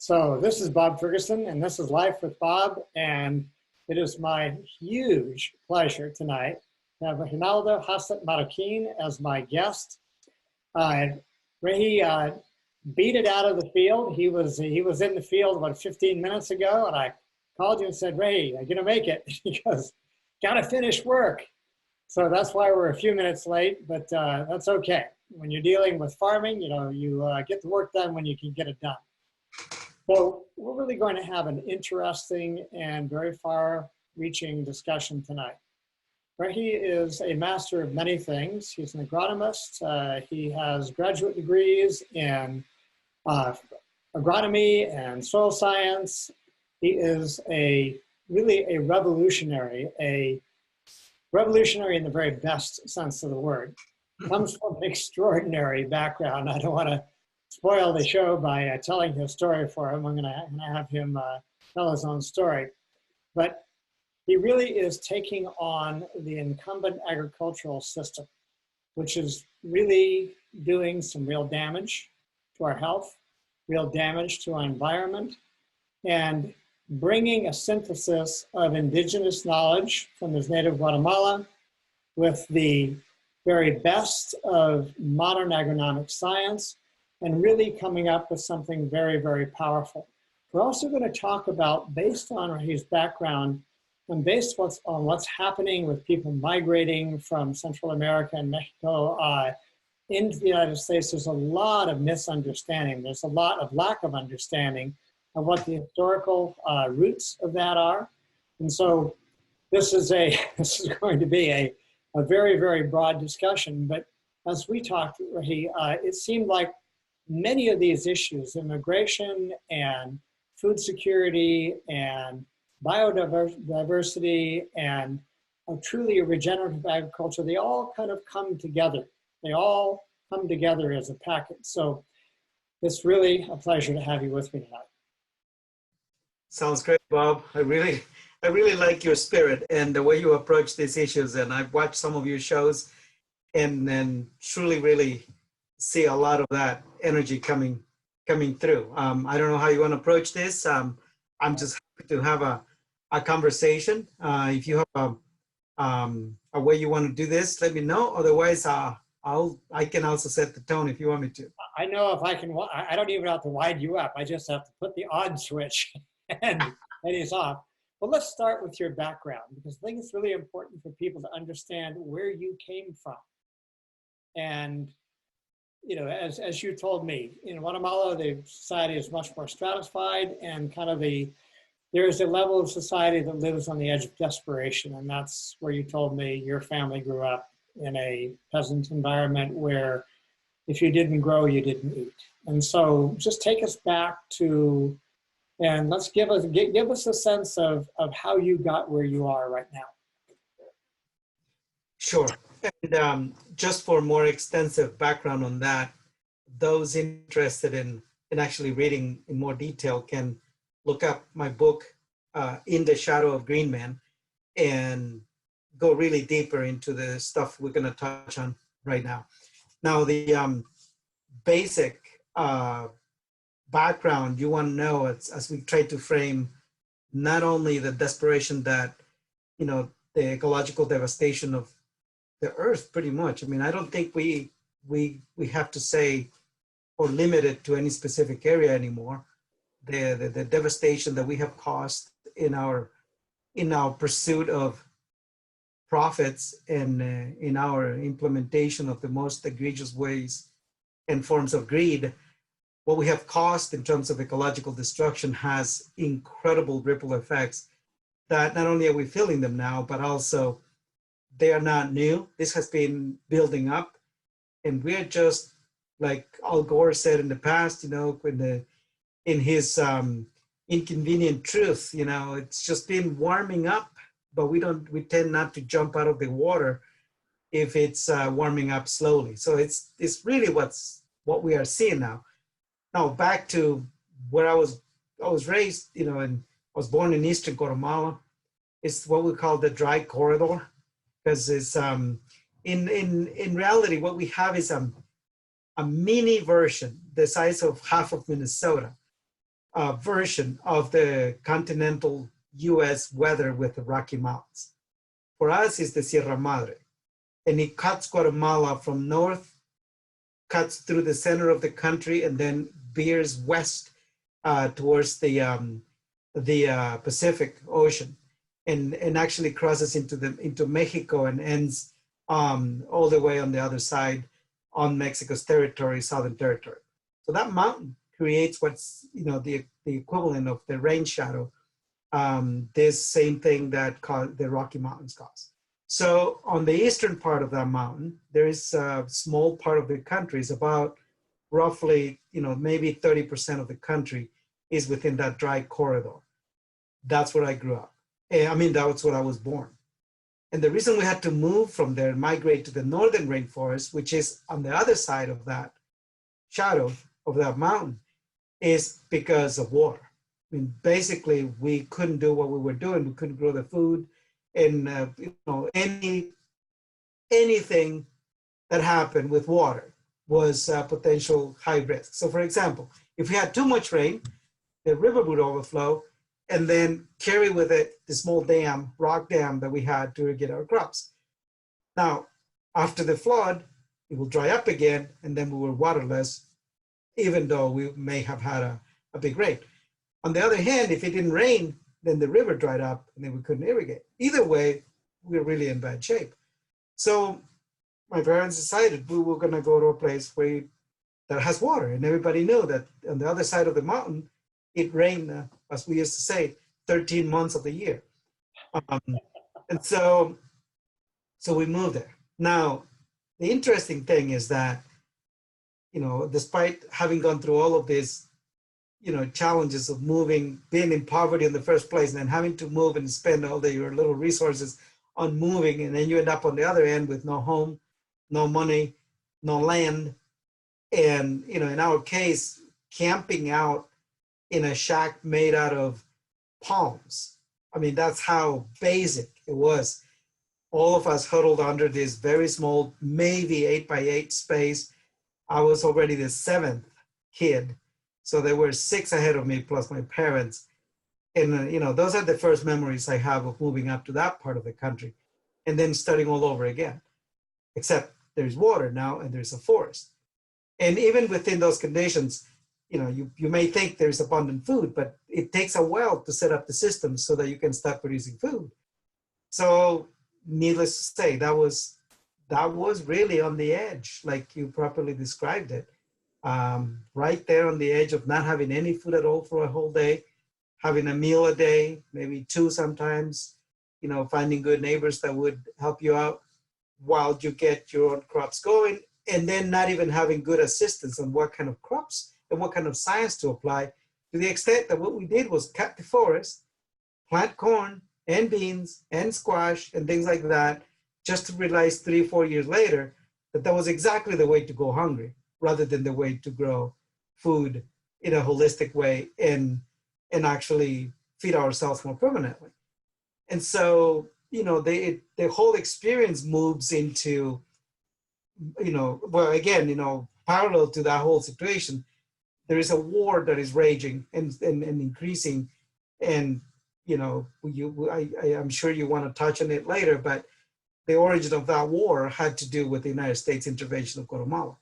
So this is Bob Ferguson, and this is Life with Bob, and it is my huge pleasure tonight to have Reginaldo Haslett-Marroquin as my guest. He beat it out of the field. He was in the field about 15 minutes ago, and I called you and said, "Ray, I'm gonna make it." He goes, "Gotta finish work." So that's why we're a few minutes late, but that's okay. When you're dealing with farming, you get the work done when you can get it done. So we're really going to have an interesting and very far-reaching discussion tonight. He is a master of many things. He's an agronomist. He has graduate degrees in agronomy and soil science. He is really a revolutionary in the very best sense of the word. Comes from an extraordinary background. I don't want to spoil the show by telling his story for him. I'm going to have him tell his own story. But he really is taking on the incumbent agricultural system, which is really doing some real damage to our health, real damage to our environment, and bringing a synthesis of indigenous knowledge from his native Guatemala with the very best of modern agronomic science, and really coming up with something very, very powerful. We're also going to talk about, based on his background and based on what's happening with people migrating from Central America and Mexico into the United States, there's a lot of misunderstanding. There's a lot of lack of understanding of what the historical roots of that are. And so this is going to be a very, very broad discussion. But as we talked, it seemed like many of these issues, immigration and food security and biodiversity and truly a regenerative agriculture, they all kind of come together. They all come together as a package. So it's really a pleasure to have you with me tonight. Sounds great, Bob. I really like your spirit and the way you approach these issues. And I've watched some of your shows and truly, really see a lot of that energy coming through. I don't know how you want to approach this. I'm just happy to have a conversation. If you have a way you want to do this, let me know. Otherwise, I can also set the tone if you want me to. I know if I can. I don't even have to wind you up. I just have to put the on switch and it is off. Well, let's start with your background, because I think it's really important for people to understand where you came from. And as you told me, in Guatemala, the society is much more stratified, and kind of there is a level of society that lives on the edge of desperation. And that's where you told me your family grew up in a peasant environment where if you didn't grow, you didn't eat. And so just take us back to, and let's give us a sense of how you got where you are right now. Sure. And just for more extensive background on that, those interested in actually reading in more detail can look up my book, In the Shadow of Green Man, and go really deeper into the stuff we're going to touch on right now. Now, the basic background you want to know as we try to frame not only the desperation that, the ecological devastation of the earth, pretty much. I mean, I don't think we have to say or limit it to any specific area anymore. The devastation that we have caused in our pursuit of profits and in our implementation of the most egregious ways and forms of greed, what we have caused in terms of ecological destruction has incredible ripple effects that not only are we feeling them now, but also they are not new. This has been building up, and we're just, like Al Gore said in the past, in his Inconvenient Truth, it's just been warming up, but we tend not to jump out of the water if it's warming up slowly. So it's really what we are seeing now. Now back to where I was raised, and I was born in Eastern Guatemala. It's what we call the dry corridor. Because it's in reality, what we have is a mini version, the size of half of Minnesota, version of the continental US weather with the Rocky Mountains. For us, it's the Sierra Madre. And it cuts Guatemala from north, cuts through the center of the country, and then veers west towards the Pacific Ocean, and actually crosses into Mexico and ends all the way on the other side on Mexico's territory, southern territory. So that mountain creates what's the equivalent of the rain shadow. This same thing that the Rocky Mountains cause. So on the eastern part of that mountain, there is a small part of the country, is about roughly, maybe 30% of the country is within that dry corridor. That's where I grew up. I mean, that's where I was born. And the reason we had to move from there and migrate to the northern rainforest, which is on the other side of that shadow of that mountain, is because of water. I mean, basically, we couldn't do what we were doing. We couldn't grow the food, and anything that happened with water was potential high risk. So, for example, if we had too much rain, the river would overflow and then carry with it the small dam, rock dam that we had to irrigate our crops. Now, after the flood, it will dry up again, and then we were waterless, even though we may have had a big rain. On the other hand, if it didn't rain, then the river dried up and then we couldn't irrigate. Either way, we were really in bad shape. So my parents decided we were going to go to a place that has water, and everybody knew that on the other side of the mountain, it rained, as we used to say, 13 months of the year. And so we moved there. Now, the interesting thing is that, despite having gone through all of these, challenges of moving, being in poverty in the first place, and then having to move and spend all your little resources on moving, and then you end up on the other end with no home, no money, no land, and, in our case, camping out in a shack made out of palms. I mean, that's how basic it was. All of us huddled under this very small, maybe 8x8 space. I was already the 7th kid. So there were 6 ahead of me, plus my parents. And, those are the first memories I have of moving up to that part of the country and then starting all over again. Except there's water now and there's a forest. And even within those conditions, you may think there's abundant food, but it takes a while to set up the system so that you can start producing food. So needless to say, that was really on the edge, like you properly described it. Right there on the edge of not having any food at all for a whole day, having a meal a day, maybe 2 sometimes, finding good neighbors that would help you out while you get your own crops going, and then not even having good assistance on what kind of crops and what kind of science to apply, to the extent that what we did was cut the forest, plant corn and beans and squash and things like that, just to realize 3 or 4 years later that was exactly the way to go hungry, rather than the way to grow food in a holistic way and actually feed ourselves more permanently. And so, the whole experience moves into, well, again, parallel to that whole situation, there is a war that is raging and increasing. And, I'm sure you want to touch on it later, but the origin of that war had to do with the United States intervention of Guatemala.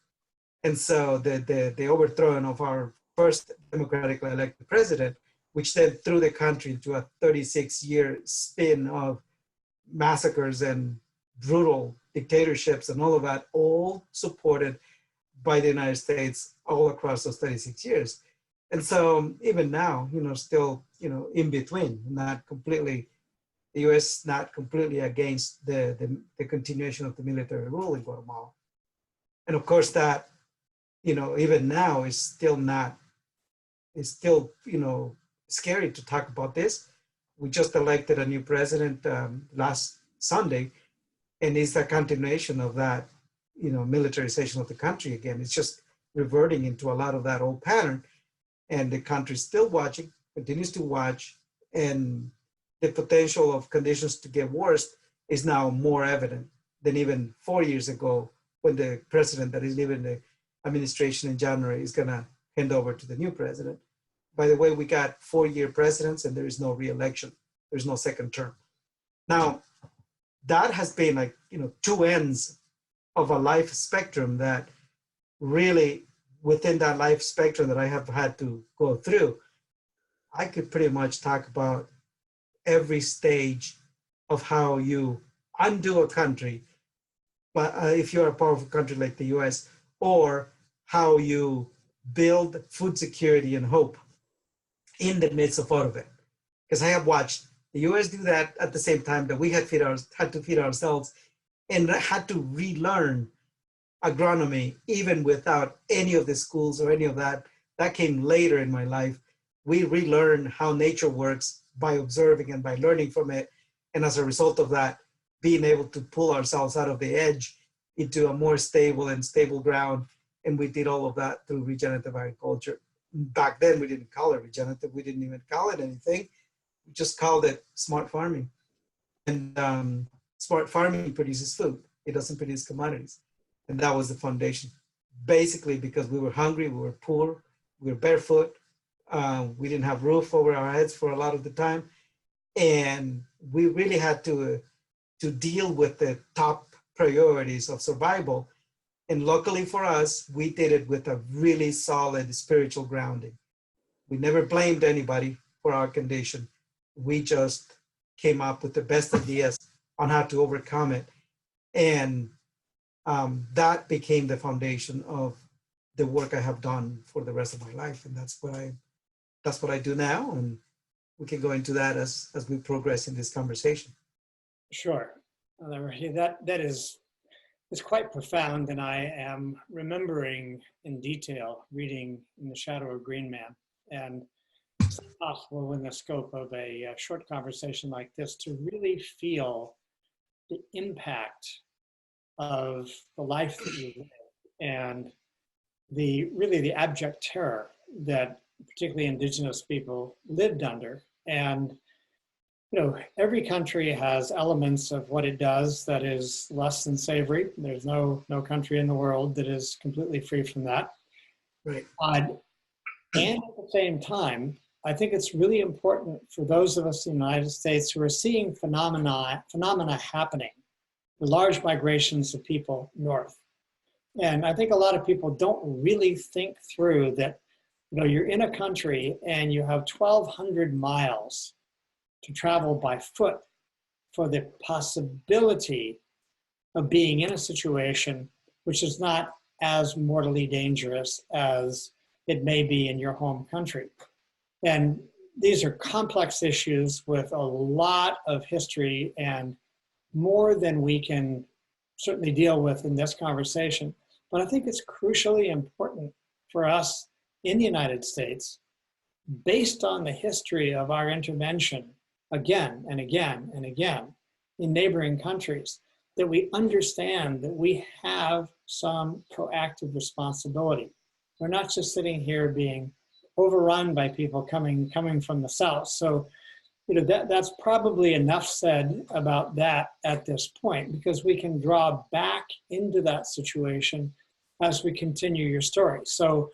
And so the overthrowing of our first democratically elected president, which then threw the country into a 36-year spin of massacres and brutal dictatorships and all of that, all supported by the United States all across those 36 years. And so even now, still, in between, not completely, the US not completely against the continuation of the military rule in Guatemala. And of course that, even now is still scary to talk about this. We just elected a new president last Sunday, and it's a continuation of that, militarization of the country again. It's just reverting into a lot of that old pattern, and the country's still watching, continues to watch, and the potential of conditions to get worse is now more evident than even 4 years ago, when the president that is leaving the administration in January is going to hand over to the new president. by the way, we got 4-year presidents and there is no re-election. There's no second term. Now, that has been like, two ends of a life spectrum that really, within that life spectrum that I have had to go through, I could pretty much talk about every stage of how you undo a country, but if you're a powerful country like the US, or how you build food security and hope in the midst of all of it. Because I have watched the US do that at the same time that we had to feed ourselves and had to relearn agronomy, even without any of the schools or any of that. That came later in my life. We relearn how nature works by observing and by learning from it. And as a result of that, being able to pull ourselves out of the edge into a more stable ground. And we did all of that through regenerative agriculture. Back then, we didn't call it regenerative. We didn't even call it anything. We just called it smart farming. And smart farming produces food. It doesn't produce commodities. And that was the foundation. Basically, because we were hungry, we were poor, we were barefoot, we didn't have roof over our heads for a lot of the time. And we really had to deal with the top priorities of survival. And luckily for us, we did it with a really solid spiritual grounding. We never blamed anybody for our condition. We just came up with the best ideas on how to overcome it. And that became the foundation of the work I have done for the rest of my life. And that's what I do now. And we can go into that as we progress in this conversation. Sure. That is quite profound. And I am remembering in detail reading In the Shadow of Green Man. And it's possible in the scope of a short conversation like this to really feel the impact of the life that you live and the abject terror that particularly indigenous people lived under. And every country has elements of what it does that is less than savory. There's no country in the world that is completely free from that. Right. And at the same time, I think it's really important for those of us in the United States who are seeing phenomena happening, the large migrations of people north. And I think a lot of people don't really think through that, you're in a country and you have 1,200 miles to travel by foot for the possibility of being in a situation which is not as mortally dangerous as it may be in your home country. And these are complex issues with a lot of history and more than we can certainly deal with in this conversation. But I think it's crucially important for us in the United States, based on the history of our intervention again and again and again in neighboring countries, that we understand that we have some proactive responsibility. We're not just sitting here being overrun by people coming from the South. So, that's probably enough said about that at this point, because we can draw back into that situation as we continue your story. So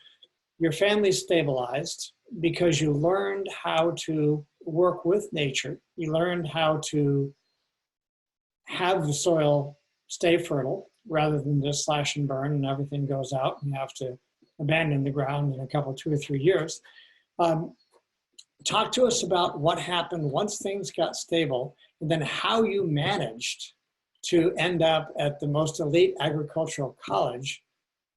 your family stabilized because you learned how to work with nature. You learned how to have the soil stay fertile rather than just slash and burn and everything goes out and you have to abandon the ground in a couple, 2 or 3 years. Talk to us about what happened once things got stable, and then how you managed to end up at the most elite agricultural college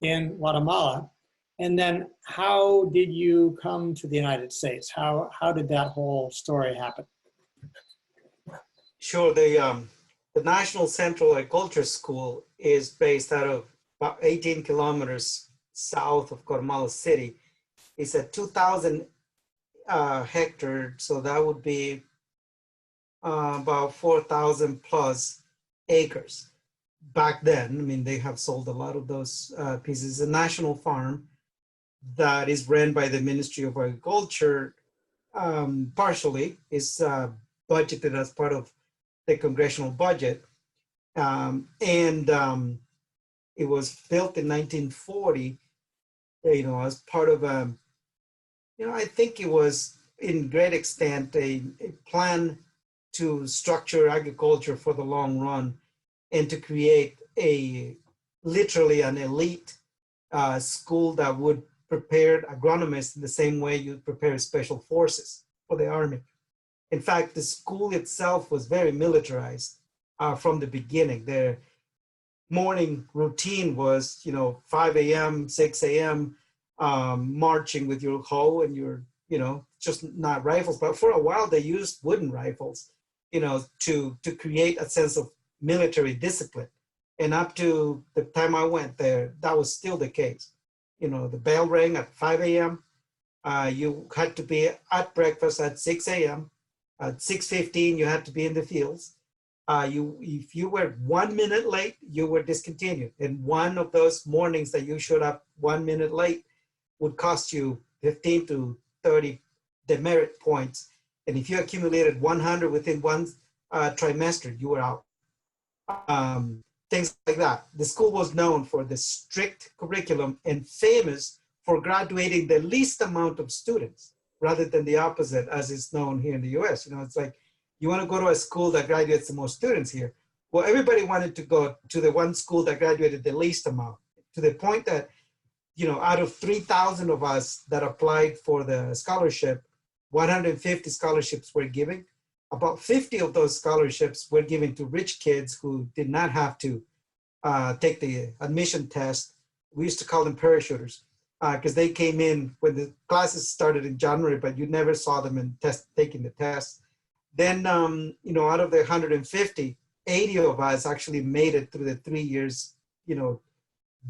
in Guatemala. And then how did you come to the United States? How did that whole story happen? Sure. The National Central Agriculture School is based out of about 18 kilometers south of Guatemala City. It's a 2,000 hectare, so that would be about 4,000 plus acres. Back then, I mean, they have sold a lot of those pieces. It's a national farm that is run by the Ministry of Agriculture, partially is budgeted as part of the congressional budget. And it was built in 1940, as part of I think it was in great extent a plan to structure agriculture for the long run and to create a literally an elite school that would prepare agronomists in the same way you prepare special forces for the army. In fact, the school itself was very militarized from the beginning. Their morning routine was, 5 a.m., 6 a.m., marching with your hoe and your, just not rifles. But for a while, they used wooden rifles, to create a sense of military discipline. And up to the time I went there, that was still the case. The bell rang at 5 a.m. You had to be at breakfast at 6 a.m. At 6:15, you had to be in the fields. If you were 1 minute late, you were discontinued. And one of those mornings that you showed up 1 minute late would cost you 15 to 30 demerit points. And if you accumulated 100 within one trimester, you were out. Things like that. The school was known for the strict curriculum and famous for graduating the least amount of students rather than the opposite as is known here in the US. It's like, you want to go to a school that graduates the most students here. Well, everybody wanted to go to the one school that graduated the least amount, to the point that, out of 3,000 of us that applied for the scholarship, 150 scholarships were given. About 50 of those scholarships were given to rich kids who did not have to take the admission test. We used to call them parachuters because they came in when the classes started in January, but you never saw them taking the test. Then, out of the 150, 80 of us actually made it through the 3 years,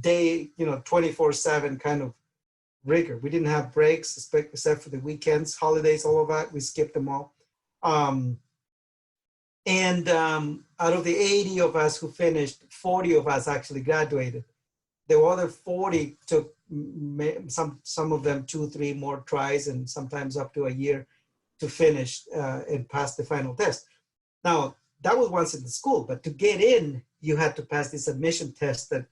day, 24/7 kind of rigor. We didn't have breaks except for the weekends, holidays, all of that. We skipped them all. Out of the 80 of us who finished, 40 of us actually graduated. The other 40 took some of them 2, 3 more tries and sometimes up to a year to finish and pass the final test. Now, that was once in the school, but to get in, you had to pass this admission test that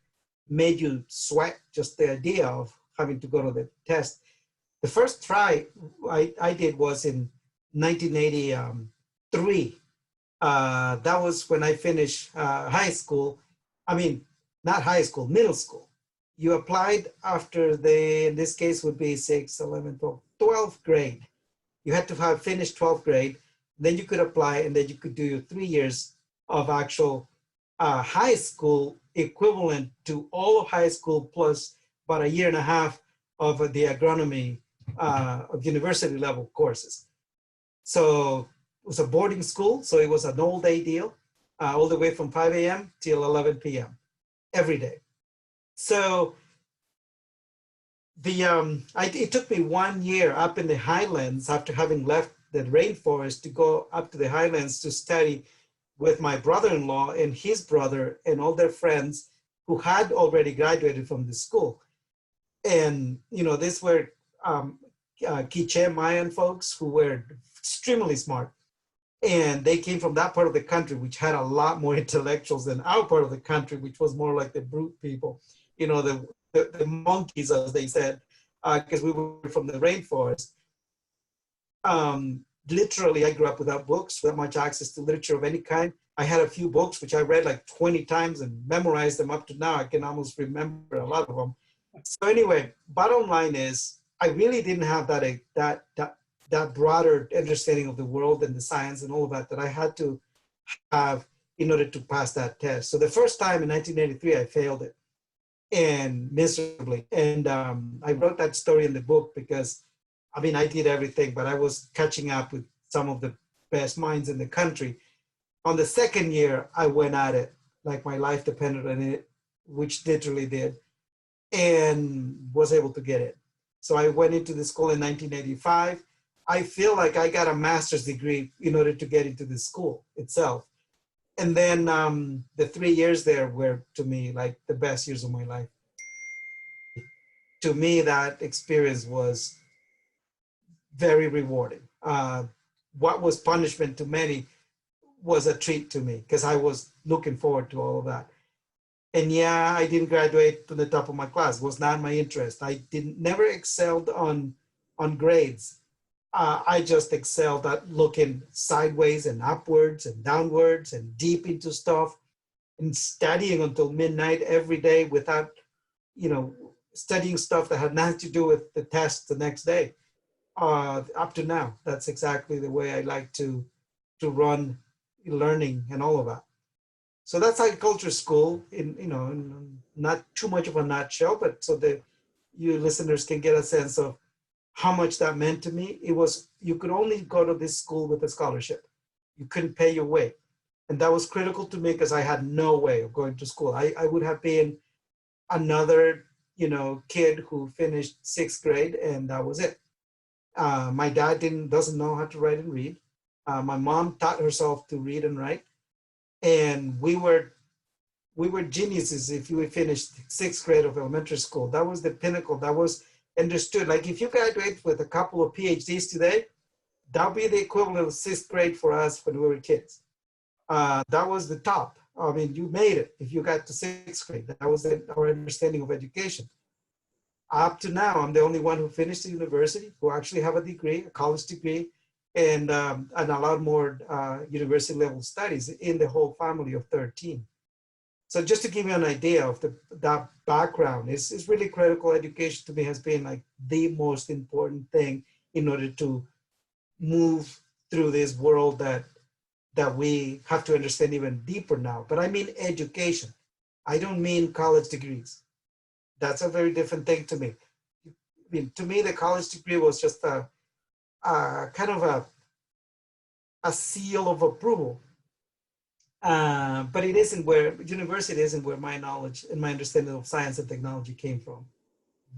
made you sweat just the idea of having to go to the test. The first try I did was in 1983. That was when I finished high school. I mean, not high school, middle school. You applied after in this case would be 6, 11, 12, 12th grade. You had to have finished 12th grade, then you could apply, and then you could do your 3 years of actual high school equivalent to all of high school plus about a year and a half of the agronomy of university level courses. So it was a boarding school, so it was an all day deal, all the way from 5 a.m. till 11 p.m. every day. So it took me 1 year up in the highlands after having left the rainforest to go up to the highlands to study with my brother-in-law and his brother and all their friends who had already graduated from the school. And, these were Quiche Mayan folks who were extremely smart. And they came from that part of the country, which had a lot more intellectuals than our part of the country, which was more like the brute people, the monkeys, as they said, because we were from the rainforest. Literally, I grew up without books, without much access to literature of any kind. I had a few books, which I read like 20 times and memorized them up to now. I can almost remember a lot of them. So anyway, bottom line is, I really didn't have that broader understanding of the world and the science and all of that I had to have in order to pass that test. So the first time in 1983, I failed it, and miserably. And I wrote that story in the book because, I did everything, but I was catching up with some of the best minds in the country. On the second year, I went at it like my life depended on it, which literally did, and was able to get it. So I went into the school in 1985. I feel like I got a master's degree in order to get into the school itself. And then the 3 years there were, to me, like the best years of my life. To me, that experience was very rewarding. What was punishment to many was a treat to me because I was looking forward to all of that. And yeah, I didn't graduate to the top of my class. It was not my interest. I never excelled on on grades. I just excelled at looking sideways and upwards and downwards and deep into stuff and studying until midnight every day without, studying stuff that had nothing to do with the test the next day. Up to now, that's exactly the way I like to run learning and all of that. So that's agriculture school in not too much of a nutshell, but so that you listeners can get a sense of how much that meant to me. It was, you could only go to this school with a scholarship. You couldn't pay your way. And that was critical to me because I had no way of going to school. I would have been another, kid who finished 6th grade and that was it. My dad doesn't know how to write and read. My mom taught herself to read and write. And we were geniuses if you finished 6th grade of elementary school. That was the pinnacle. That was understood. Like if you graduate with a couple of PhDs today, that'll be the equivalent of 6th grade for us when we were kids. That was the top. I mean, you made it if you got to 6th grade. That was our understanding of education. Up to now, I'm the only one who finished the university, who actually have a degree, a college degree, and a lot more university level studies in the whole family of 13. So just to give you an idea of that background, it's really critical. Education to me has been like the most important thing in order to move through this world that we have to understand even deeper now. But I mean education. I don't mean college degrees. That's a very different thing to me. I mean, to me, the college degree was just a kind of a seal of approval. But it isn't where, university isn't where my knowledge and my understanding of science and technology came from.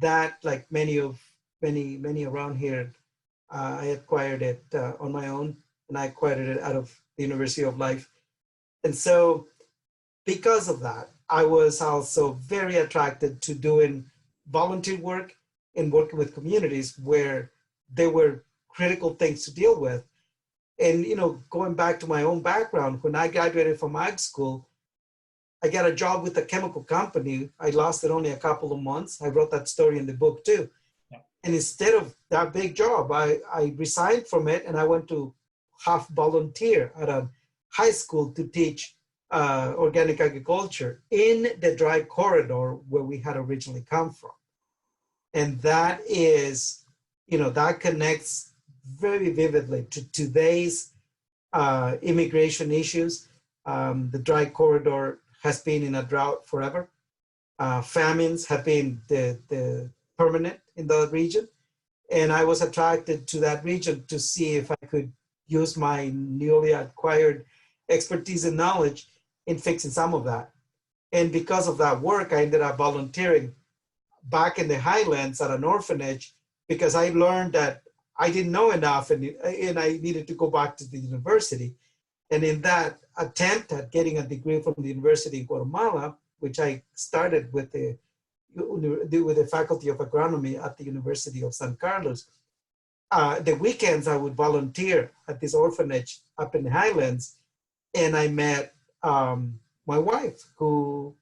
That, like many around here, I acquired it on my own, and I acquired it out of the University of Life. And so because of that, I was also very attracted to doing volunteer work and working with communities where there were critical things to deal with. And, going back to my own background, when I graduated from ag school, I got a job with a chemical company. I lasted only a couple of months. I wrote that story in the book too. Yeah. And instead of that big job, I resigned from it and I went to half volunteer at a high school to teach organic agriculture in the dry corridor where we had originally come from. And that is, that connects very vividly to today's immigration issues. The dry corridor has been in a drought forever. Famines have been the permanent in the region. And I was attracted to that region to see if I could use my newly acquired expertise and knowledge in fixing some of that. And because of that work, I ended up volunteering back in the highlands at an orphanage because I learned that I didn't know enough and I needed to go back to the university. And in that attempt at getting a degree from the University in Guatemala, which I started with the Faculty of Agronomy at the University of San Carlos, the weekends I would volunteer at this orphanage up in the highlands. And I met my wife, who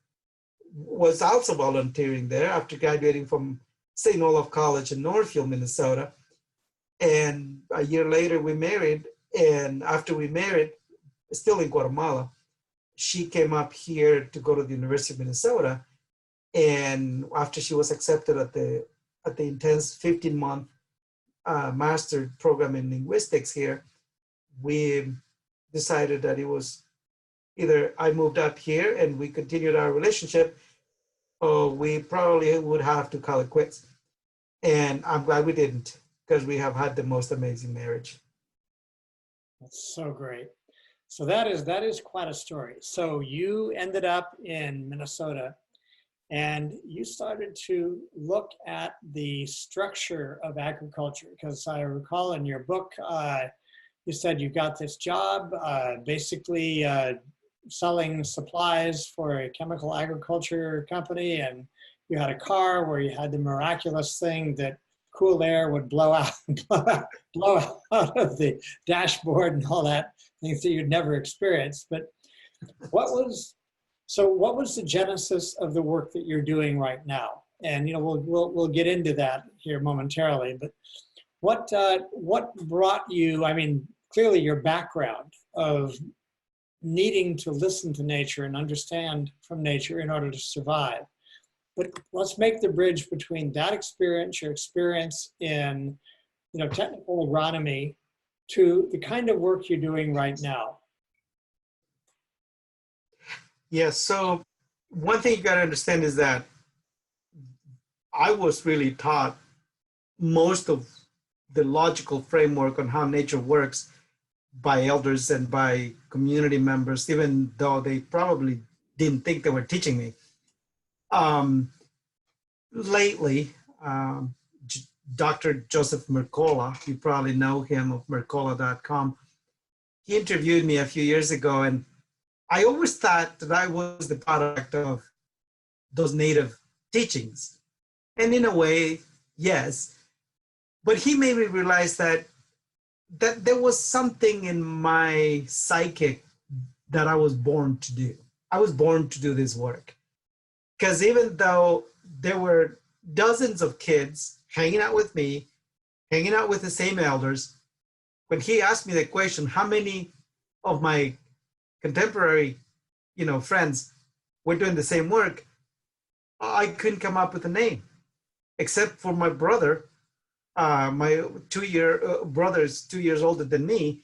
was also volunteering there after graduating from St. Olaf College in Northfield, Minnesota. And a year later we married. And after we married, still in Guatemala, she came up here to go to the University of Minnesota. And after she was accepted at the intense 15-month master program in linguistics here, we decided that it was either I moved up here and we continued our relationship, or we probably would have to call it quits. And I'm glad we didn't, because we have had the most amazing marriage. That's so great. So that is quite a story. So you ended up in Minnesota and you started to look at the structure of agriculture, because I recall in your book, you said you got this job basically selling supplies for a chemical agriculture company, and you had a car where you had the miraculous thing that cool air would blow out of the dashboard and all that, things that you'd never experienced. But what was the genesis of the work that you're doing right now? And we'll get into that here momentarily, but what brought you, I mean, clearly your background of needing to listen to nature and understand from nature in order to survive. But let's make the bridge between that experience, your experience in, technical agronomy, to the kind of work you're doing right now. Yeah, so one thing you got to understand is that I was really taught most of the logical framework on how nature works by elders and by community members, even though they probably didn't think they were teaching me. Lately, Dr. Joseph Mercola, you probably know him of Mercola.com, he interviewed me a few years ago, and I always thought that I was the product of those native teachings. And in a way, yes, but he made me realize that there was something in my psychic that I was born to do. I was born to do this work. Because even though there were dozens of kids hanging out with me, hanging out with the same elders, when he asked me the question, how many of my contemporary, friends were doing the same work, I couldn't come up with a name, except for my brother. My 2-year brother's 2 years older than me,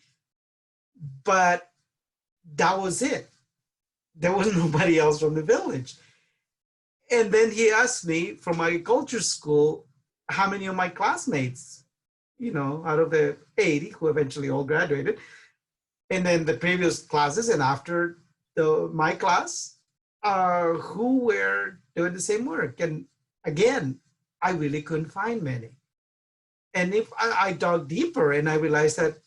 but that was it. There was nobody else from the village. And then he asked me from agriculture school, how many of my classmates, out of the 80 who eventually all graduated, and then the previous classes and after my class, who were doing the same work. And again, I really couldn't find many. And if I dug deeper and I realized that,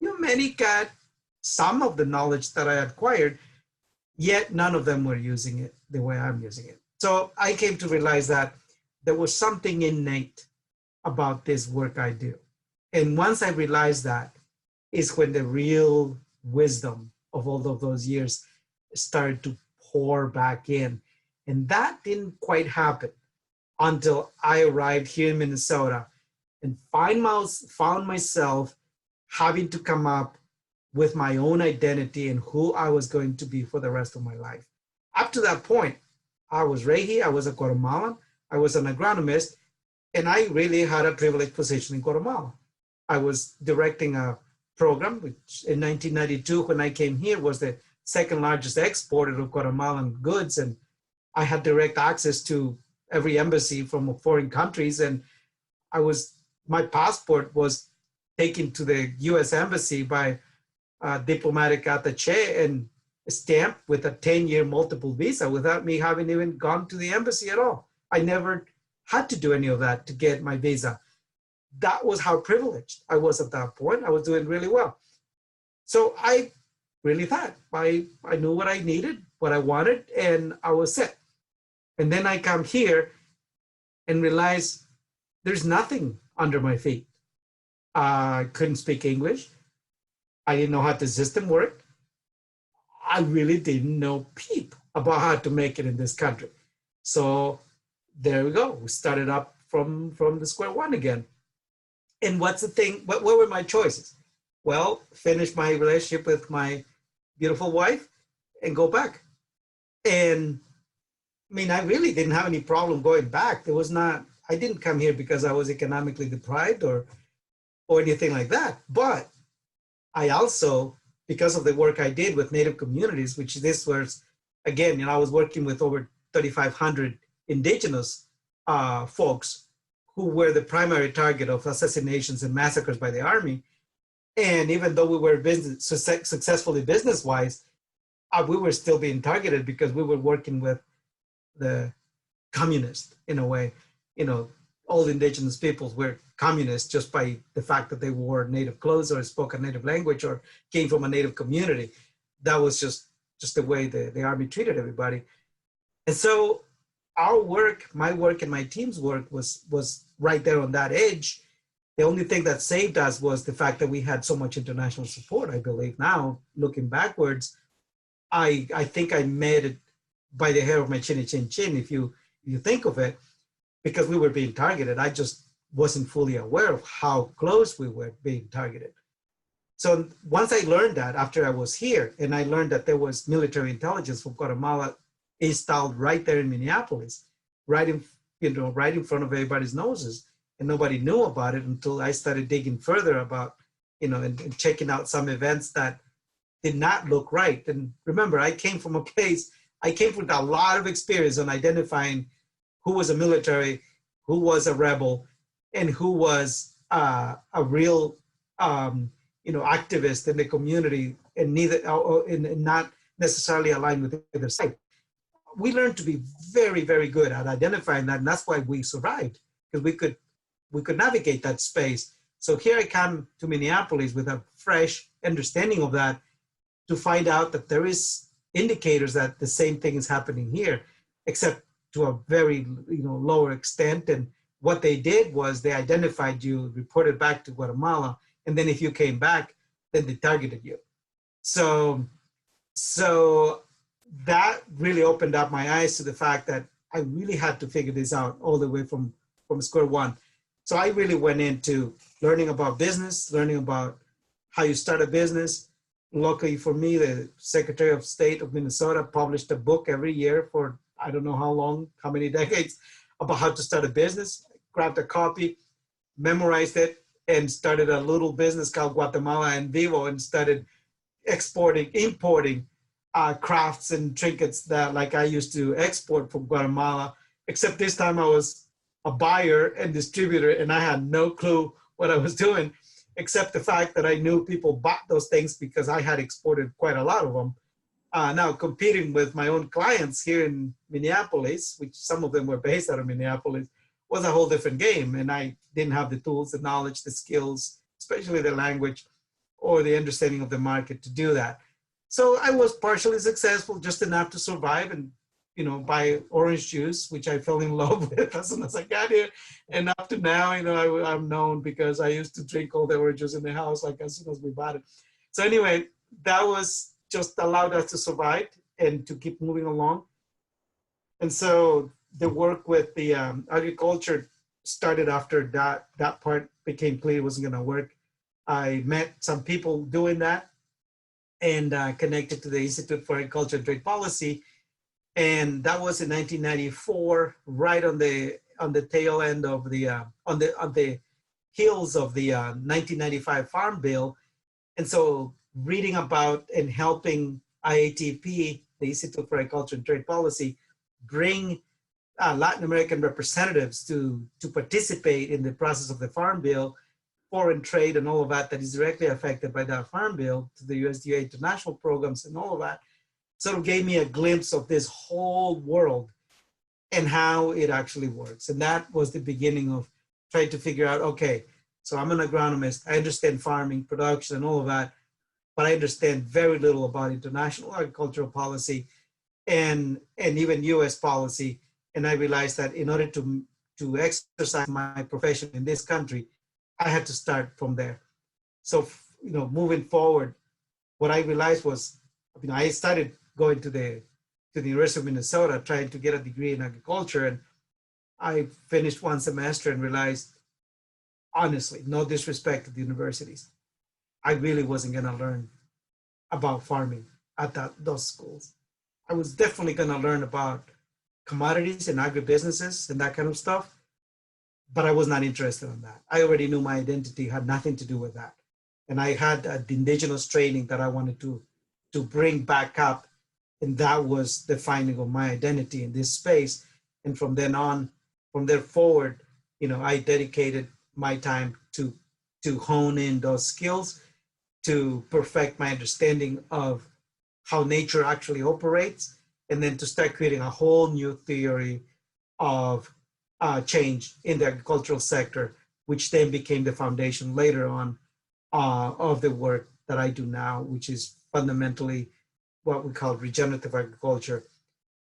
many got some of the knowledge that I acquired, yet none of them were using it the way I'm using it. So I came to realize that there was something innate about this work I do. And once I realized that, is when the real wisdom of all of those years started to pour back in. And that didn't quite happen until I arrived here in Minnesota and found myself having to come up with my own identity and who I was going to be for the rest of my life. Up to that point, I was Rehi, I was a Guatemalan, I was an agronomist, and I really had a privileged position in Guatemala. I was directing a program, which in 1992, when I came here, was the second largest exporter of Guatemalan goods, and I had direct access to every embassy from foreign countries, and my passport was taken to the US Embassy by a diplomatic attaché and stamped with a 10-year multiple visa without me having even gone to the embassy at all. I never had to do any of that to get my visa. That was how privileged I was at that point. I was doing really well. So I really thought I knew what I needed, what I wanted, and I was set. And then I come here and realize there's nothing under my feet. I couldn't speak English. I didn't know how the system worked. I really didn't know peep about how to make it in this country. So there we go. We started up from the square one again. And what's the thing? What were my choices? Well, finish my relationship with my beautiful wife and go back. And I mean, I really didn't have any problem going back. I didn't come here because I was economically deprived or anything like that. But I also, because of the work I did with Native communities, which this was, again, I was working with over 3,500 indigenous folks who were the primary target of assassinations and massacres by the army. And even though we were successfully business-wise, we were still being targeted because we were working with the communists in a way. All indigenous peoples were communists just by the fact that they wore native clothes or spoke a native language or came from a native community. That was just the way the army treated everybody. And so our work, my work and my team's work was right there on that edge. The only thing that saved us was the fact that we had so much international support. I believe now, looking backwards, I think I made it by the hair of my chin, if you think of it, because we were being targeted. I just wasn't fully aware of how close we were being targeted. So once I learned that after I was here, and I learned that there was military intelligence from Guatemala installed right there in Minneapolis, right in, right in front of everybody's noses, and nobody knew about it until I started digging further about, and checking out some events that did not look right. And remember, I came from with a lot of experience on identifying who was a military, who was a rebel, and who was a real, activist in the community, and not necessarily aligned with either side. We learned to be very, very good at identifying that, and that's why we survived, because we could navigate that space. So here I come to Minneapolis with a fresh understanding of that, to find out that there is indicators that the same thing is happening here, except to a very lower extent. And what they did was they identified you, reported back to Guatemala, and then if you came back, then they targeted you. So that really opened up my eyes to the fact that I really had to figure this out all the way from square one. So I really went into learning about business, learning about how you start a business. Luckily for me, the Secretary of State of Minnesota published a book every year for I don't know how long, how many decades, about how to start a business. I grabbed a copy, memorized it, and started a little business called Guatemala in Vivo, and started importing crafts and trinkets that like I used to export from Guatemala, except this time I was a buyer and distributor, and I had no clue what I was doing, except the fact that I knew people bought those things because I had exported quite a lot of them. Now competing with my own clients here in Minneapolis, which some of them were based out of Minneapolis, was a whole different game. And I didn't have the tools, the knowledge, the skills, especially the language or the understanding of the market to do that. So I was partially successful, just enough to survive and, buy orange juice, which I fell in love with as soon as I got here. And up to now, I'm known because I used to drink all the oranges in the house, like as soon as we bought it. So anyway, that was just allowed us to survive and to keep moving along. And so the work with the agriculture started after that part became clear it wasn't going to work. I met some people doing that and connected to the Institute for Agriculture and Trade Policy. And that was in 1994, right on the tail end of the, on the heels of the 1995 Farm Bill. And so reading about and helping IATP, the Institute for Agriculture and Trade Policy, bring Latin American representatives to participate in the process of the Farm Bill, foreign trade and all of that is directly affected by that Farm Bill, to the USDA international programs and all of that, sort of gave me a glimpse of this whole world and how it actually works. And that was the beginning of trying to figure out, okay, so I'm an agronomist, I understand farming, production and all of that, but I understand very little about international agricultural policy and even US policy. And I realized that in order to exercise my profession in this country, I had to start from there. So, moving forward, what I realized was, I started going to the University of Minnesota, trying to get a degree in agriculture. And I finished one semester and realized, honestly, no disrespect to the universities, I really wasn't going to learn about farming at those schools. I was definitely going to learn about commodities and agribusinesses and that kind of stuff, but I was not interested in that. I already knew my identity had nothing to do with that. And I had the indigenous training that I wanted to bring back up. And that was the finding of my identity in this space. And from then on, from there forward, I dedicated my time to hone in those skills, to perfect my understanding of how nature actually operates, and then to start creating a whole new theory of change in the agricultural sector, which then became the foundation later on of the work that I do now, which is fundamentally what we call regenerative agriculture,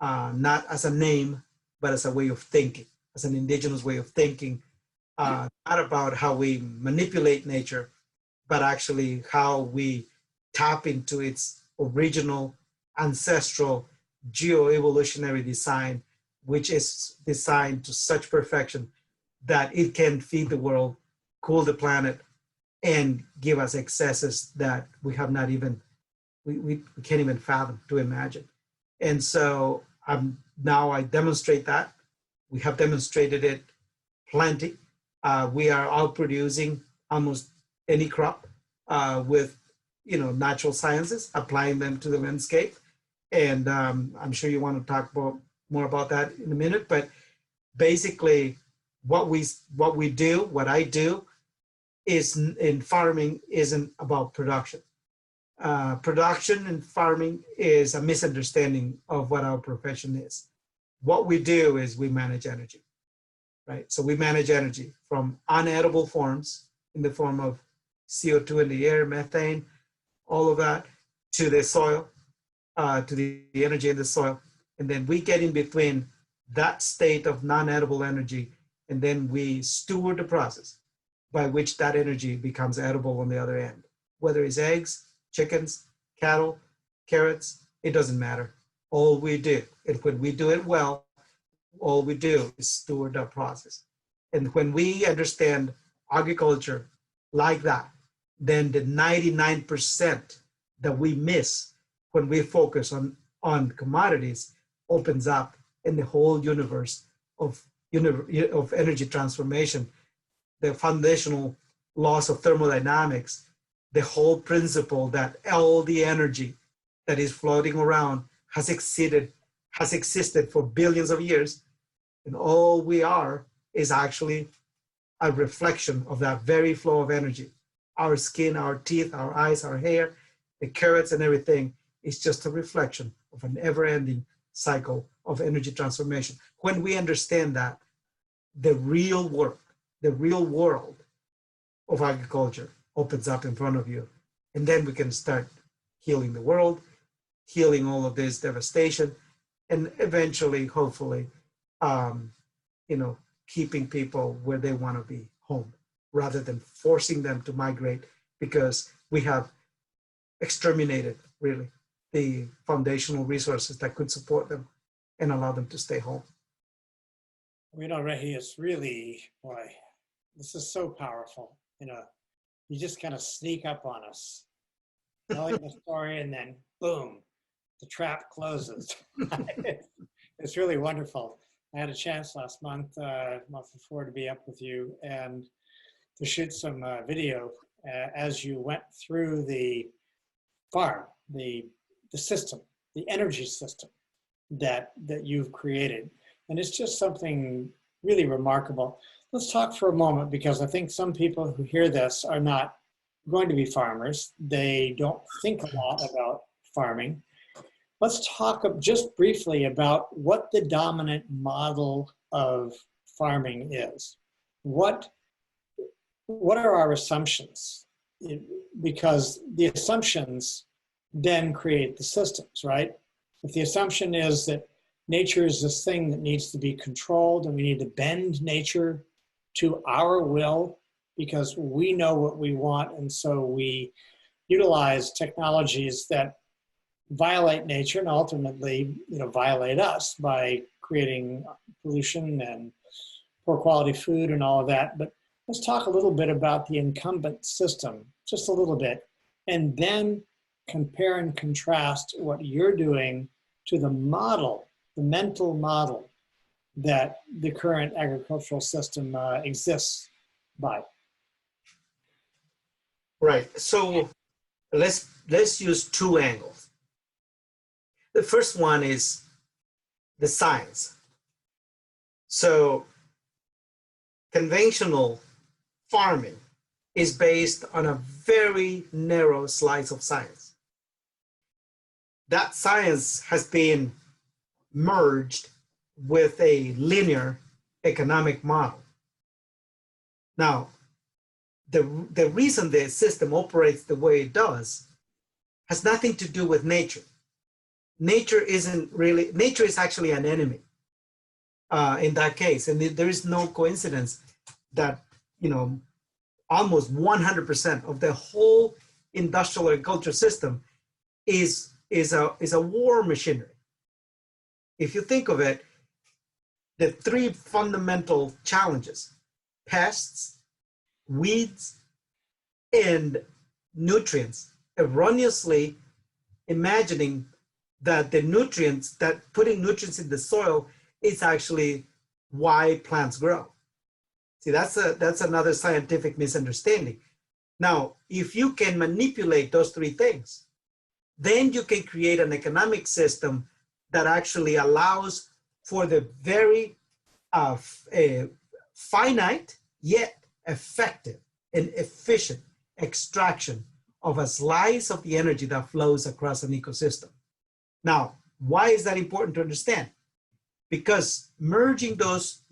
not as a name, but as a way of thinking, as an indigenous way of thinking, not about how we manipulate nature, but actually how we tap into its original, ancestral, geo-evolutionary design, which is designed to such perfection that it can feed the world, cool the planet, and give us excesses that we have not even, we can't even fathom to imagine. And so now I demonstrate that. We have demonstrated it plenty. We are outproducing almost any crop with, natural sciences, applying them to the landscape. And I'm sure you want to talk more about that in a minute, but basically what I do is in farming isn't about production. Production in farming is a misunderstanding of what our profession is. What we do is we manage energy, right? So we manage energy from unedible forms in the form of CO2 in the air, methane, all of that, to the soil, to the energy in the soil. And then we get in between that state of non-edible energy, and then we steward the process by which that energy becomes edible on the other end. Whether it's eggs, chickens, cattle, carrots, it doesn't matter. All we do, and when we do it well, all we do is steward that process. And when we understand agriculture like that, then the 99% that we miss when we focus on commodities opens up in the whole universe of energy transformation, the foundational laws of thermodynamics, the whole principle that all the energy that is floating around has existed for billions of years, and all we are is actually a reflection of that very flow of energy. Our skin, our teeth, our eyes, our hair, the carrots and everything is just a reflection of an ever-ending cycle of energy transformation. When we understand that, the real work, the real world of agriculture opens up in front of you. And then we can start healing the world, healing all of this devastation, and eventually, hopefully, keeping people where they want to be, home, rather than forcing them to migrate, because we have exterminated, really, the foundational resources that could support them and allow them to stay home. Reji, it's really, boy, this is so powerful. You just kind of sneak up on us, telling the story, and then boom, the trap closes. It's really wonderful. I had a chance last month before, to be up with you and to shoot some video as you went through the farm, the system, the energy system that you've created. And it's just something really remarkable. Let's talk for a moment, because I think some people who hear this are not going to be farmers. They don't think a lot about farming. Let's talk just briefly about what the dominant model of farming is. What are our assumptions? Because the assumptions then create the systems, right? If the assumption is that nature is this thing that needs to be controlled, and we need to bend nature to our will because we know what we want, and so we utilize technologies that violate nature and ultimately, violate us by creating pollution and poor quality food and all of that. But let's talk a little bit about the incumbent system, just a little bit, and then compare and contrast what you're doing to the model, the mental model that the current agricultural system exists by. Right. So let's use two angles. The first one is the science. So conventional farming is based on a very narrow slice of science. That science has been merged with a linear economic model. Now, the reason the system operates the way it does has nothing to do with nature. Nature is actually an enemy in that case. And there is no coincidence that, almost 100% of the whole industrial agriculture system is a war machinery. If you think of it, the three fundamental challenges pests, weeds, and nutrients, erroneously imagining that the nutrients, that putting nutrients in the soil is actually why plants grow. See, that's another scientific misunderstanding. Now, if you can manipulate those three things, then you can create an economic system that actually allows for the very finite yet effective and efficient extraction of a slice of the energy that flows across an ecosystem. Now, why is that important to understand? Because merging those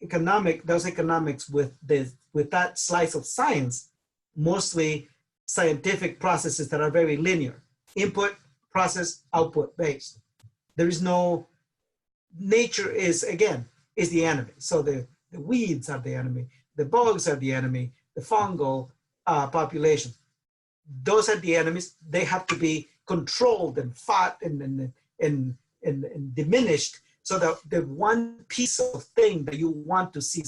economics with that slice of science, mostly scientific processes that are very linear, input, process, output based. There is no, nature is the enemy. So the weeds are the enemy, the bugs are the enemy, the fungal population. Those are the enemies. They have to be controlled and fought and diminished so that the one piece of thing that you want to see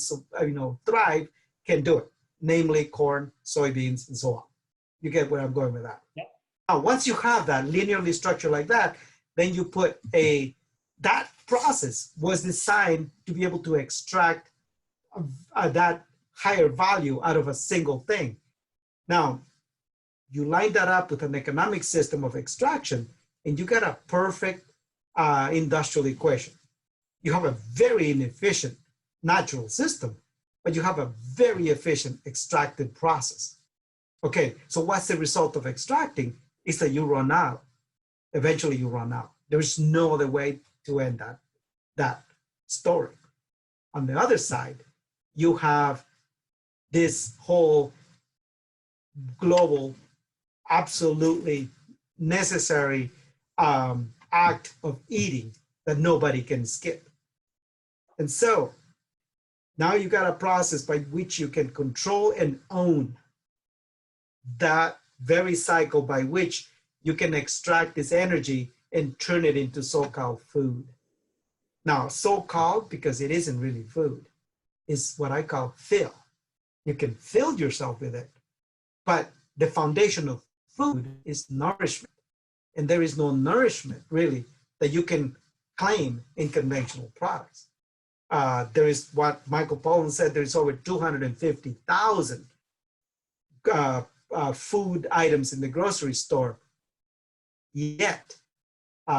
thrive can do it, namely corn, soybeans, and so on. You get where I'm going with that. Yep. Now, once you have that linearly structured like that, then you put that process was designed to be able to extract that higher value out of a single thing. Now, you line that up with an economic system of extraction, and you get a perfect industrial equation. You have a very inefficient natural system, but you have a very efficient extracted process. Okay, so what's the result of extracting? Is that you run out. Eventually you run out. There's no other way to end that story. On the other side, you have this whole global, absolutely necessary act of eating that nobody can skip. And so now you got a process by which you can control and own that very cycle by which you can extract this energy and turn it into so-called food. Now, so-called, because it isn't really food, is what I call fill. You can fill yourself with it, but the foundation of food is nourishment. And there is no nourishment, really, that you can claim in conventional products. There is what Michael Pollan said, there's over 250,000 food items in the grocery store. Yet,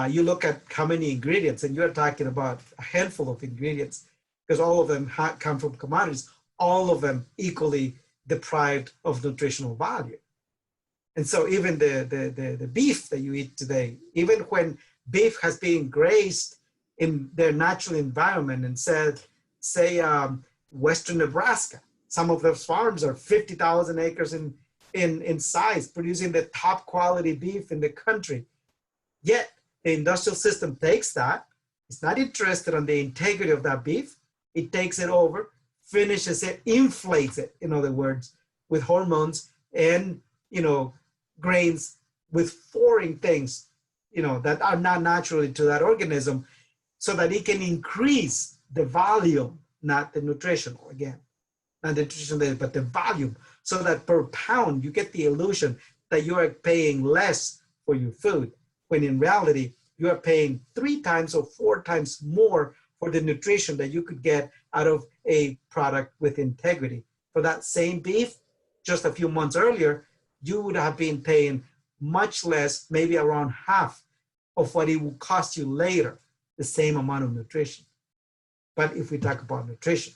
you look at how many ingredients, and you're talking about a handful of ingredients, because all of them come from commodities, all of them equally deprived of nutritional value. And so even the beef that you eat today, even when beef has been grazed in their natural environment and say Western Nebraska, some of those farms are 50,000 acres in size, producing the top quality beef in the country. Yet the industrial system takes that, it's not interested in the integrity of that beef, it takes it over, finishes it, inflates it, in other words, with hormones and, grains, with foreign things, that are not naturally to that organism, so that it can increase the volume, not the nutritional, again, not the nutritional, but the volume, so that per pound, you get the illusion that you are paying less for your food, when in reality, you are paying 3 times or 4 times more for the nutrition that you could get out of a product with integrity. For that same beef, just a few months earlier, you would have been paying much less, maybe around half of what it will cost you later, the same amount of nutrition. But if we talk about nutrition.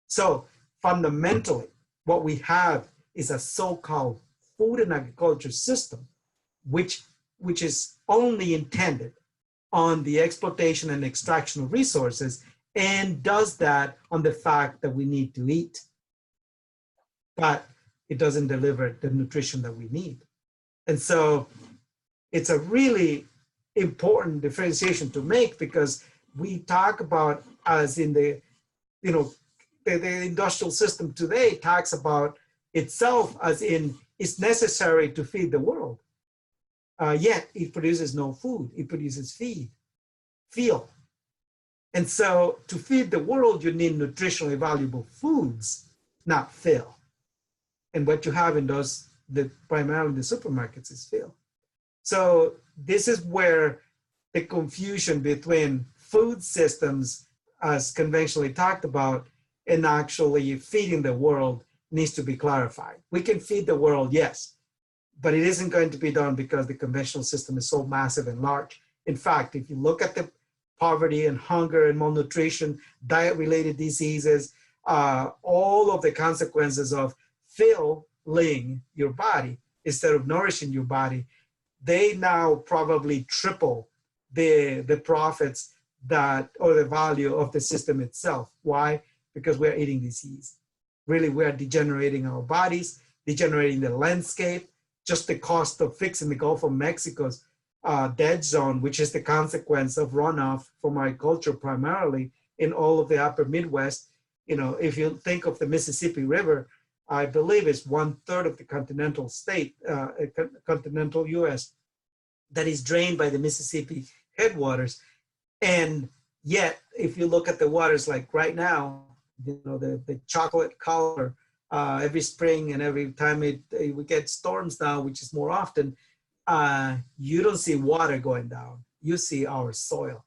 So fundamentally, what we have is a so-called food and agriculture system, which is only intended on the exploitation and extraction of resources, and does that on the fact that we need to eat. But it doesn't deliver the nutrition that we need. And so it's a really important differentiation to make, because we talk about, as in the industrial system today talks about itself as in it's necessary to feed the world. Yet it produces no food, it produces fuel. And so to feed the world, you need nutritionally valuable foods, not fill. And what you have in those, primarily the supermarkets, is fill. So this is where the confusion between food systems, as conventionally talked about, and actually feeding the world needs to be clarified. We can feed the world, yes, but it isn't going to be done because the conventional system is so massive and large. In fact, if you look at the poverty and hunger and malnutrition, diet-related diseases, all of the consequences of filling your body instead of nourishing your body, they now probably triple the profits that, or the value of the system itself. Why? Because we're eating disease. Really, we are degenerating our bodies, degenerating the landscape. Just the cost of fixing the Gulf of Mexico's dead zone, which is the consequence of runoff from agriculture primarily in all of the upper Midwest. You know, if you think of the Mississippi River, I believe it's 1/3 of the continental state, continental US, that is drained by the Mississippi headwaters. And yet, if you look at the waters like right now, you know, the chocolate color every spring, and every time we get storms now, which is more often, you don't see water going down. You see our soil.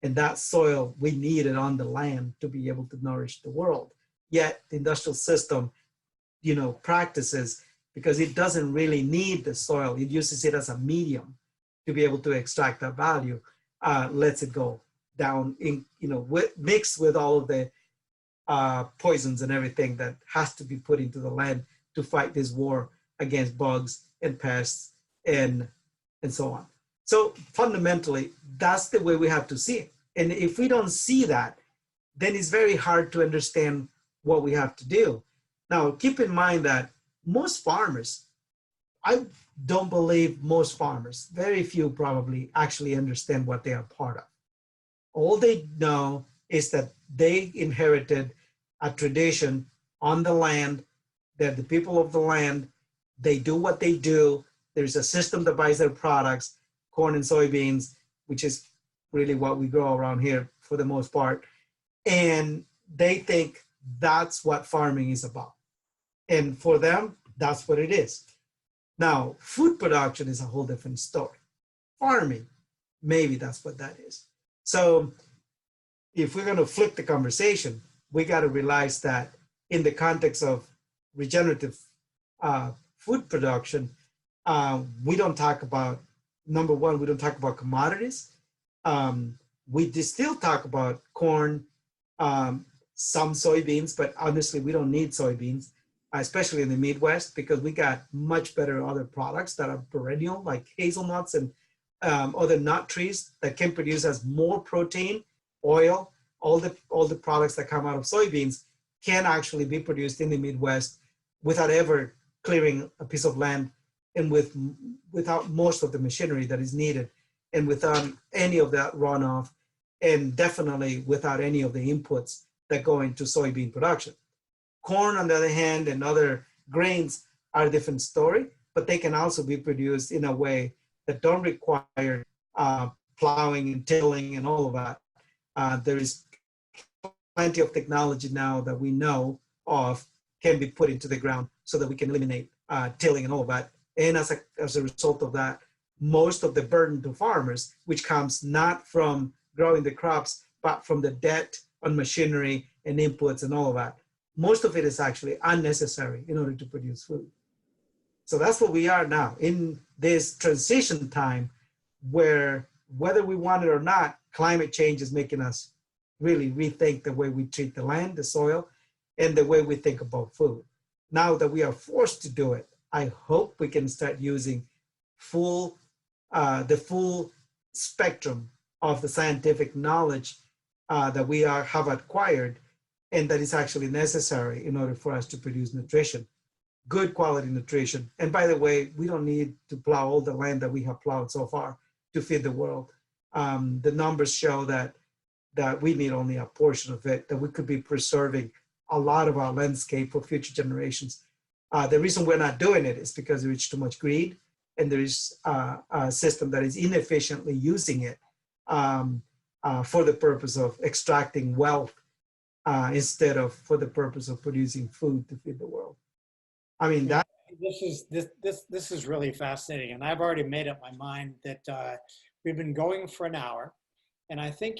And that soil, we need it on the land to be able to nourish the world. Yet the industrial system, you know, practices, because it doesn't really need the soil. It uses it as a medium to be able to extract that value, lets it go down in, you know, mixed with all of the poisons and everything that has to be put into the land to fight this war against bugs and pests and so on. So fundamentally, that's the way we have to see it. And if we don't see that, then it's very hard to understand what we have to do. Now, keep in mind that most farmers, I don't believe most farmers, very few probably actually understand what they are part of. All they know is that they inherited a tradition on the land. They're the people of the land. They do what they do. There's a system that buys their products, corn and soybeans, which is really what we grow around here for the most part. And they think that's what farming is about. And for them, that's what it is. Now, food production is a whole different story. Farming, maybe that's what that is. So if we're going to flip the conversation, we got to realize that in the context of regenerative food production, we don't talk about, number one, we don't talk about commodities. We still talk about corn, some soybeans, but honestly, we don't need soybeans, especially in the Midwest, because we got much better other products that are perennial, like hazelnuts and other nut trees that can produce as more protein, oil. All the products that come out of soybeans can actually be produced in the Midwest without ever clearing a piece of land, and without most of the machinery that is needed, and without any of that runoff, and definitely without any of the inputs that go into soybean production. Corn, on the other hand, and other grains are a different story, but they can also be produced in a way that don't require plowing and tilling and all of that. There is plenty of technology now that we know of can be put into the ground so that we can eliminate tilling and all of that. And as a result of that, most of the burden to farmers, which comes not from growing the crops, but from the debt on machinery and inputs and all of that, most of it is actually unnecessary in order to produce food. So that's what we are now in this transition time, where whether we want it or not, climate change is making us really rethink the way we treat the land, the soil, and the way we think about food. Now that we are forced to do it, I hope we can start using the full spectrum of the scientific knowledge that we have acquired, and that is actually necessary in order for us to produce nutrition, good quality nutrition. And by the way, we don't need to plow all the land that we have plowed so far to feed the world. The numbers show that we need only a portion of it, that we could be preserving a lot of our landscape for future generations. The reason we're not doing it is because there is too much greed, and there is a system that is inefficiently using it. for the purpose of extracting wealth instead of for the purpose of producing food to feed the world. I mean, that. This is really fascinating, and I've already made up my mind that we've been going for an hour, and I think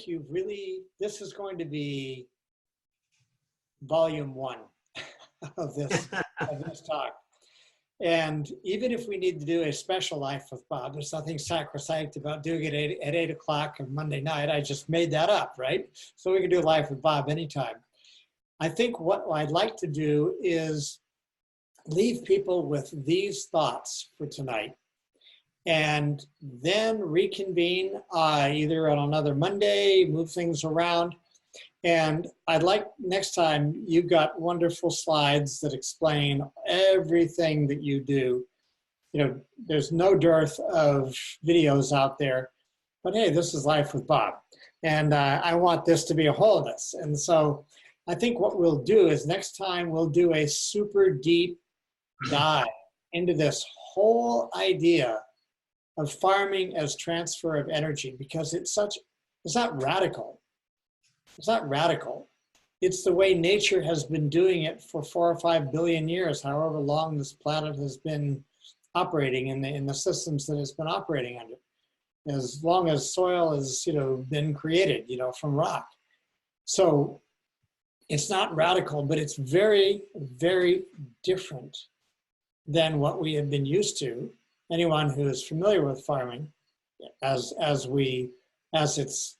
this is going to be volume 1 of this talk. And even if we need to do a special Life with Bob, there's nothing sacrosanct about doing it at 8 o'clock on Monday night. I just made that up, right? So we can do Life with Bob anytime. I think what I'd like to do is leave people with these thoughts for tonight, and then reconvene either on another Monday, move things around. And I'd like next time, you've got wonderful slides that explain everything that you do. You know, there's no dearth of videos out there, but hey, this is Life with Bob. And I want this to be a wholeness. And so I think what we'll do is next time we'll do a super deep dive into this whole idea of farming as transfer of energy, because it's not radical. It's not radical. It's the way nature has been doing it for 4 or 5 billion years, however long this planet has been operating in the systems that it's been operating under, as long as soil has, been created, from rock. So it's not radical, but it's very, very different than what we have been used to. Anyone who is familiar with farming, as it's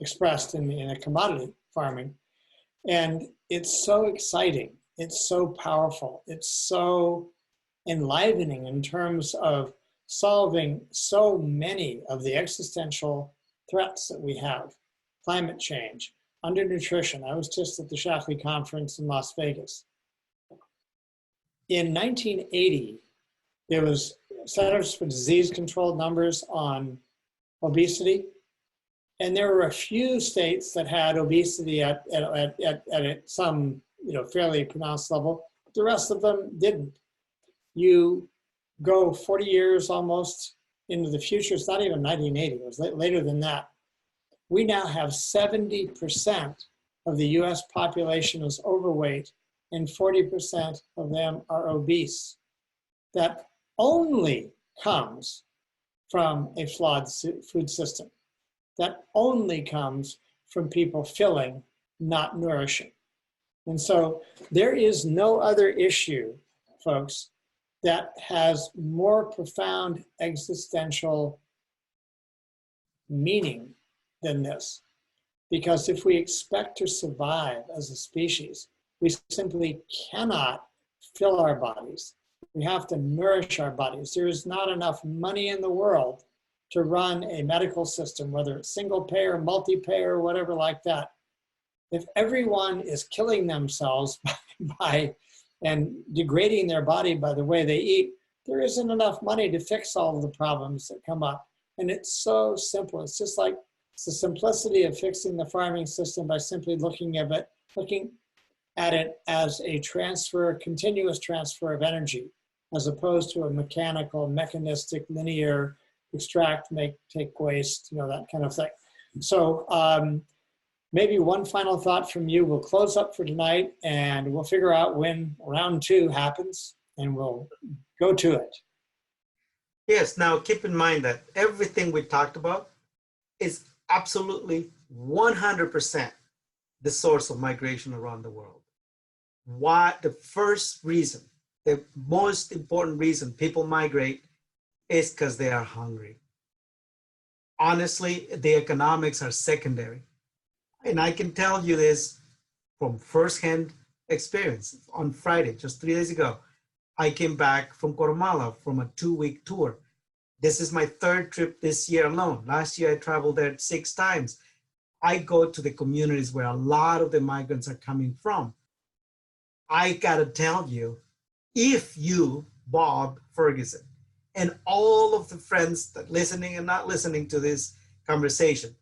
expressed in a commodity farming. And it's so exciting. It's so powerful. It's so enlivening in terms of solving so many of the existential threats that we have. Climate change, undernutrition. I was just at the Shaklee conference in Las Vegas. In 1980, there was Centers for Disease Control numbers on obesity. And there were a few states that had obesity at some fairly pronounced level, but the rest of them didn't. You go 40 years almost into the future, it's not even 1980, it was later than that. We now have 70% of the US population is overweight and 40% of them are obese. That only comes from a flawed food system. That only comes from people filling, not nourishing. And so there is no other issue, folks, that has more profound existential meaning than this. Because if we expect to survive as a species, we simply cannot fill our bodies. We have to nourish our bodies. There is not enough money in the world to run a medical system, whether it's single payer, multi-payer, or whatever like that. If everyone is killing themselves by and degrading their body by the way they eat, there isn't enough money to fix all of the problems that come up. And it's so simple. It's just like it's the simplicity of fixing the farming system by simply looking at it as a continuous transfer of energy, as opposed to a mechanical, mechanistic, linear, extract, take waste, that kind of thing. So maybe one final thought from you. We'll close up for tonight and we'll figure out when round 2 happens and we'll go to it. Yes, now keep in mind that everything we talked about is absolutely 100% the source of migration around the world. Why? The first reason, the most important reason people migrate is because they are hungry. Honestly, the economics are secondary. And I can tell you this from firsthand experience. On Friday, just 3 days ago, I came back from Guatemala from a 2-week tour. This is my 3rd trip this year alone. Last year, I traveled there 6 times. I go to the communities where a lot of the migrants are coming from. I gotta tell you, if you, Bob Ferguson, and all of the friends that listening and not listening to this conversation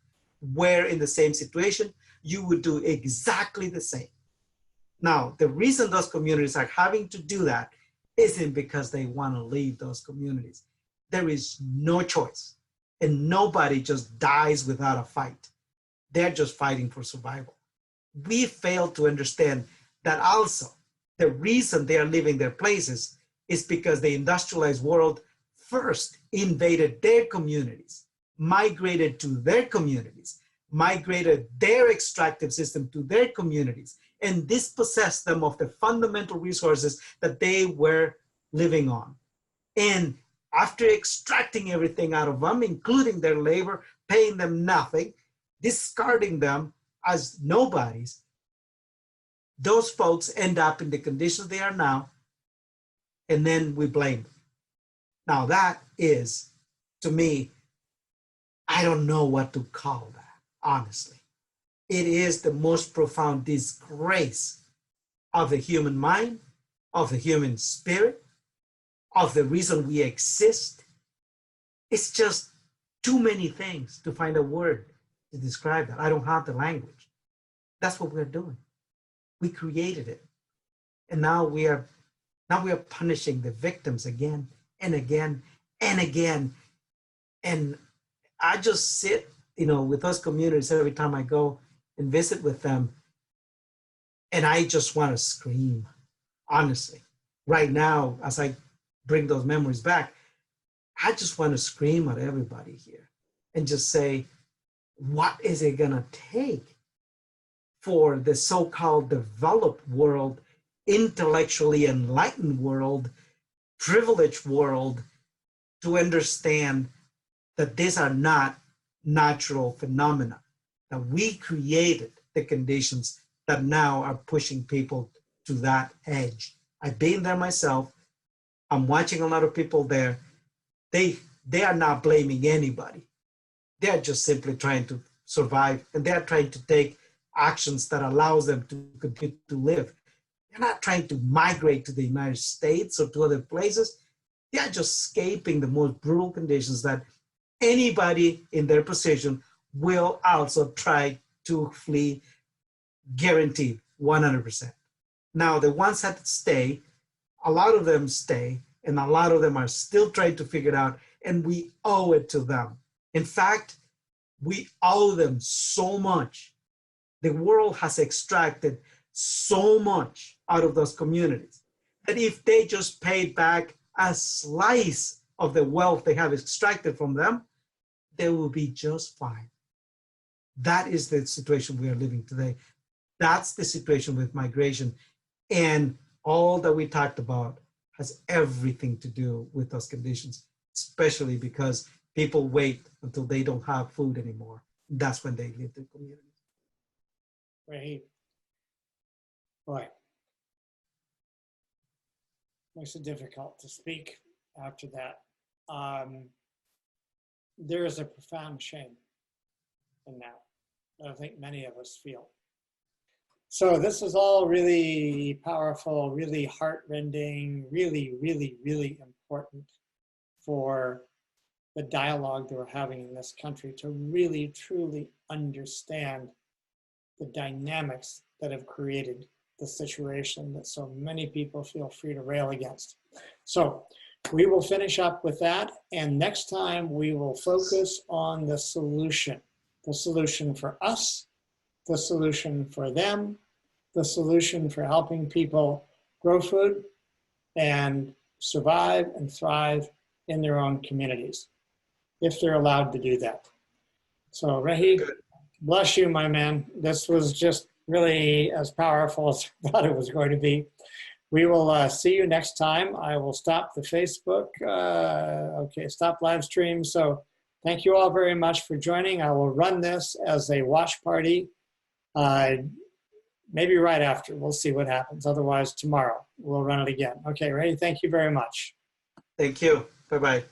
were in the same situation, you would do exactly the same. Now, the reason those communities are having to do that isn't because they want to leave those communities. There is no choice, and nobody just dies without a fight. They're just fighting for survival. We fail to understand that also the reason they are leaving their places is because the industrialized world first invaded their communities, migrated to their communities, migrated their extractive system to their communities, and dispossessed them of the fundamental resources that they were living on. And after extracting everything out of them, including their labor, paying them nothing, discarding them as nobodies, those folks end up in the conditions they are now, and then we blame them. Now that is, to me, I don't know what to call that, honestly. It is the most profound disgrace of the human mind, of the human spirit, of the reason we exist. It's just too many things to find a word to describe that. I don't have the language. That's what we're doing. We created it. And now we are punishing the victims again and again and again. And I just sit, with those communities every time I go and visit with them, and I just want to scream, honestly. Right now, as I bring those memories back, I just want to scream at everybody here and just say, what is it going to take for the so-called developed world, intellectually enlightened world, privileged world to understand that these are not natural phenomena, that we created the conditions that now are pushing people to that edge. I've been there myself. I'm watching a lot of people there. They are not blaming anybody. They're just simply trying to survive, and they're trying to take actions that allows them to continue to live. They're not trying to migrate to the United States or to other places. They are just escaping the most brutal conditions that anybody in their position will also try to flee, guaranteed, 100%. Now, the ones that stay, a lot of them stay, and a lot of them are still trying to figure it out, and we owe it to them. In fact, we owe them so much. The world has extracted so much out of those communities that if they just paid back a slice of the wealth they have extracted from them, they will be just fine. That is the situation we are living today. That's the situation with migration. And all that we talked about has everything to do with those conditions, especially because people wait until they don't have food anymore. That's when they leave the community. Right. Boy, makes it difficult to speak after that. There is a profound shame in that I think many of us feel. So this is all really powerful, really heartrending, really, really, really important for the dialogue that we're having in this country to really, truly understand the dynamics that have created the situation that so many people feel free to rail against. So we will finish up with that, and next time we will focus on the solution for us, the solution for them, the solution for helping people grow food and survive and thrive in their own communities, if they're allowed to do that. So Rehi, bless you, my man. This was just really as powerful as I thought it was going to be. We will see you next time. I will stop the Facebook, stop live stream. So thank you all very much for joining. I will run this as a watch party, maybe right after. We'll see what happens. Otherwise, tomorrow we'll run it again. Okay, Ray, thank you very much. Thank you. Bye-bye.